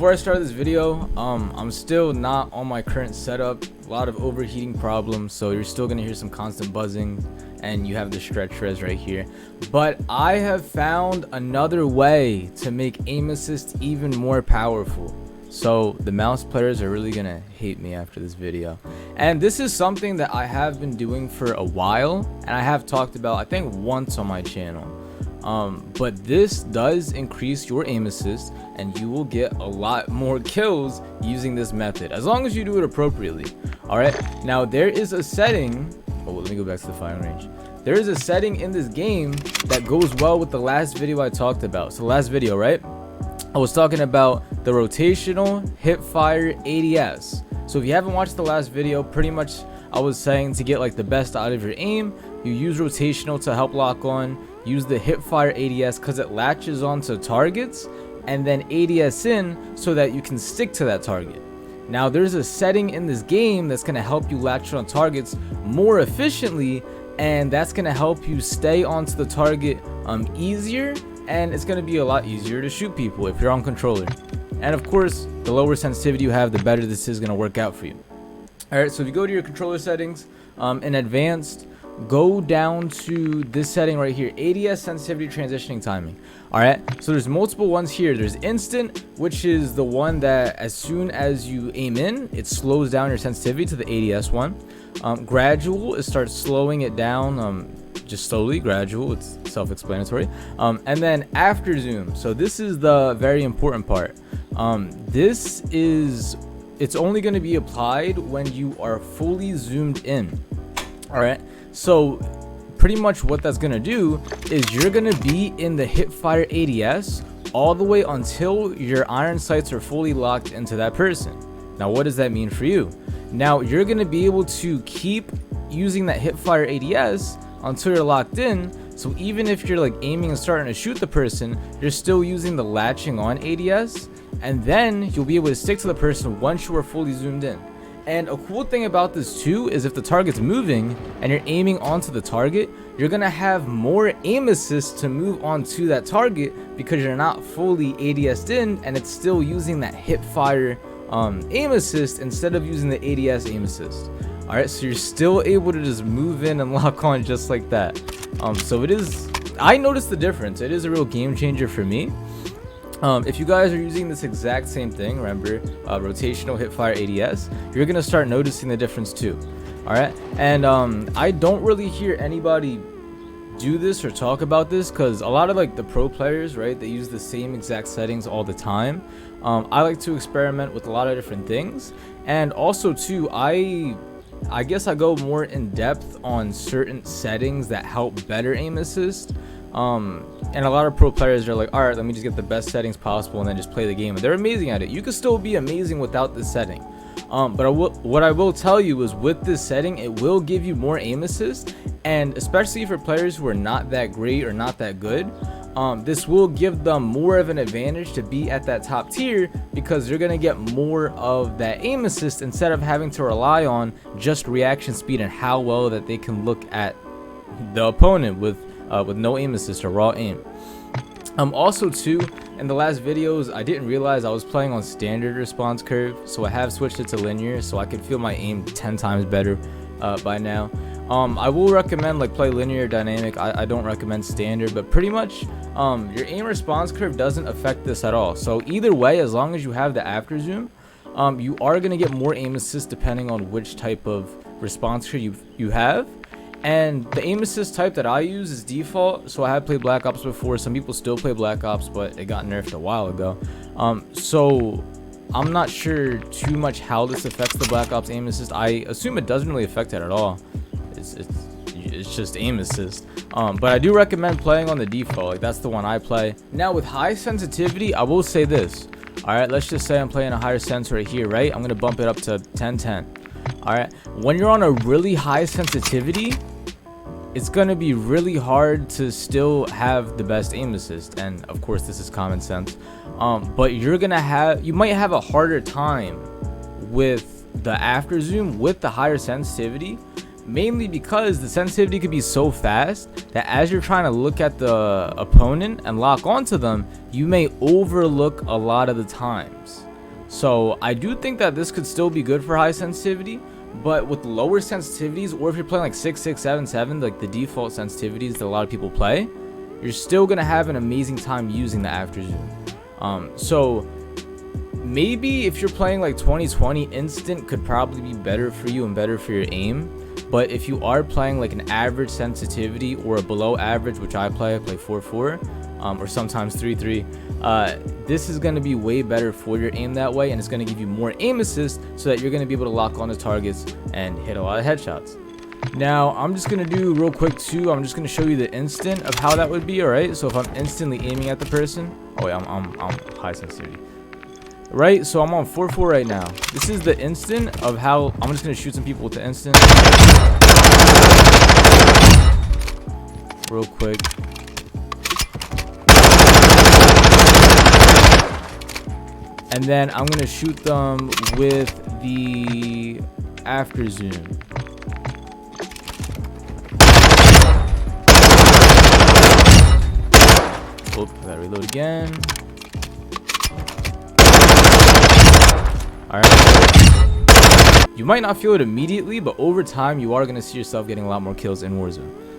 before I start this video, I'm still not on my current setup. A lot of overheating problems, so you're still gonna hear some constant buzzing, and you have the stretch res right here. But I have found another way to make aim assist even more powerful. So the mouse players are really gonna hate me after this video. And this is something that I have been doing for a while, and I have talked about, I think, once on my channel. But this does increase your aim assist, and you will get a lot more kills using this method, as long as you do it appropriately. Alright, now there is a setting, let me go back to the firing range. There is a setting in this game that goes well with the last video I talked about. So the last video, right, I was talking about the rotational hip fire ADS. So if you haven't watched the last video, pretty much I was saying to get like the best out of your aim, you use rotational to help lock on, use the hip fire ADS because it latches onto targets, and then ADS in so that you can stick to that target. Now there's a setting in this game that's going to help you latch on targets more efficiently, and that's going to help you stay onto the target easier, and it's going to be a lot easier to shoot people if you're on controller. And of course, the lower sensitivity you have, the better this is going to work out for you. Alright, so if you go to your controller settings, in advanced, go down to this setting right here, ADS sensitivity transitioning timing. Alright, so there's multiple ones here. There's instant, which is the one that as soon as you aim in, it slows down your sensitivity to the ADS one. Gradual, it starts slowing it down, just slowly, gradual, it's self-explanatory. And then after zoom, so this is the very important part. It's only going to be applied when you are fully zoomed in. Alright, so pretty much what that's going to do is you're going to be in the hip fire ADS all the way until your iron sights are fully locked into that person. Now what does that mean for you? Now you're going to be able to keep using that hip fire ADS until you're locked in. So even if you're like aiming and starting to shoot the person, you're still using the latching on ADS, and then you'll be able to stick to the person once you are fully zoomed in. And a cool thing about this too is if the target's moving and you're aiming onto the target, you're gonna have more aim assist to move onto that target because you're not fully ADS'd in, and it's still using that hip fire aim assist instead of using the ADS aim assist. Alright, so you're still able to just move in and lock on just like that. So it is, I noticed the difference. It is a real game changer for me. If you guys are using this exact same thing, remember, rotational hip fire ADS, you're gonna start noticing the difference too. Alright, and I don't really hear anybody do this or talk about this because a lot of like the pro players, right, they use the same exact settings all the time. I like to experiment with a lot of different things, and also too, I guess I go more in depth on certain settings that help better aim assist. And a lot of pro players are like, alright, let me just get the best settings possible and then just play the game. And they're amazing at it. You can still be amazing without this setting. But what I will tell you is with this setting, it will give you more aim assist. And especially for players who are not that great or not that good, this will give them more of an advantage to be at that top tier because you're going to get more of that aim assist instead of having to rely on just reaction speed and how well that they can look at the opponent with no aim assist or raw aim. Also too, in the last videos, I didn't realize I was playing on standard response curve, so I have switched it to linear so I can feel my aim 10 times better by now. I will recommend like play linear dynamic. I don't recommend standard, but pretty much your aim response curve doesn't affect this at all. So either way, as long as you have the after zoom, you are going to get more aim assist depending on which type of response curve you have. And the aim assist type that I use is default, so I have played Black Ops before. Some people still play Black Ops, but it got nerfed a while ago. So I'm not sure too much how this affects the Black Ops aim assist. I assume it doesn't really affect it at all. It's just aim assist. But I do recommend playing on the default. Like, that's the one I play. Now with high sensitivity, I will say this. Alright, let's just say I'm playing a higher sense right here, right? I'm gonna bump it up to 1010. Alright, when you're on a really high sensitivity, it's gonna be really hard to still have the best aim assist, and of course this is common sense. But you might have a harder time with the after zoom with the higher sensitivity, mainly because the sensitivity could be so fast that as you're trying to look at the opponent and lock onto them, you may overlook a lot of the times. So I do think that this could still be good for high sensitivity, but with lower sensitivities, or if you're playing like 6677, like the default sensitivities that a lot of people play, you're still gonna have an amazing time using the after zoom. So maybe if you're playing like 2020, instant could probably be better for you and better for your aim. But if you are playing like an average sensitivity or a below average, which I play 4.4, or sometimes 3.3, this is going to be way better for your aim that way, and it's going to give you more aim assist so that you're going to be able to lock on the targets and hit a lot of headshots. Now I'm just going to do real quick too, I'm just going to show you the instant of how that would be. All right, so if I'm instantly aiming at the person, oh wait, I'm high sensitivity, right? So I'm on 4.4 right now. This is the instant of how I'm just going to shoot some people with the instant real quick. And then I'm going to shoot them with the after zoom. Oh, I gotta reload again. Alright. You might not feel it immediately, but over time you are going to see yourself getting a lot more kills in Warzone.